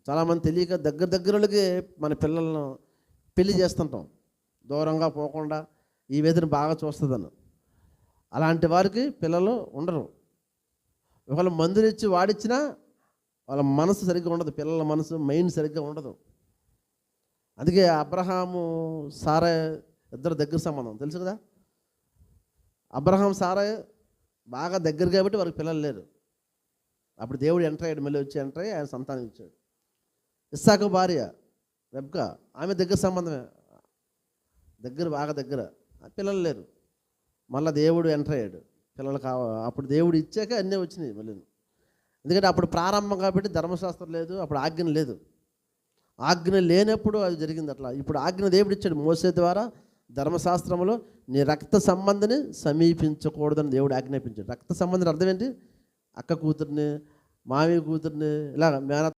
చాలామంది తెలియక దగ్గరలకి మన పిల్లలను పెళ్లి చేస్తుంటాం, దూరంగా పోకుండా ఈ వేదిని బాగా చూస్తుందని. అలాంటి వారికి పిల్లలు ఉండరు. ఒకవేళ మందులు ఇచ్చి వాడిచ్చినా వాళ్ళ మనసు సరిగ్గా ఉండదు, పిల్లల మనసు మైండ్ సరిగ్గా ఉండదు. అందుకే అబ్రహాము సారా ఇద్దరు దగ్గర సంబంధం తెలుసు కదా. అబ్రహాం సారా బాగా దగ్గర కాబట్టి వారికి పిల్లలు లేరు. అప్పుడు దేవుడు ఎంటర్ అయ్యాడు, మళ్ళీ వచ్చి ఎంటర్ అయ్యి ఆయన సంతానం ఇచ్చాడు. ఇస్సాకు భార్య రెబ్కా, ఆమె దగ్గర సంబంధమే, బాగా దగ్గర, పిల్లలు లేరు. మళ్ళీ దేవుడు ఎంటర్ అయ్యాడు, పిల్లలు అప్పుడు దేవుడు ఇచ్చాక అన్నీ వచ్చినాయి మళ్ళీ. ఎందుకంటే అప్పుడు ప్రారంభం కాబట్టి ధర్మశాస్త్రం లేదు, అప్పుడు ఆజ్ఞ లేదు. ఆజ్ఞ లేనప్పుడు అది జరిగింది అట్లా. ఇప్పుడు ఆజ్ఞ దేవుడు ఇచ్చాడు మోసే ద్వారా. ధర్మశాస్త్రంలో నీ రక్త సంబంధిని సమీపించకూడదని దేవుడు ఆజ్ఞాపించాడు. రక్త సంబంధిని అర్థం ఏంటి? అక్క కూతుర్ని, మామి కూతుర్ని, ఇలాగ మేన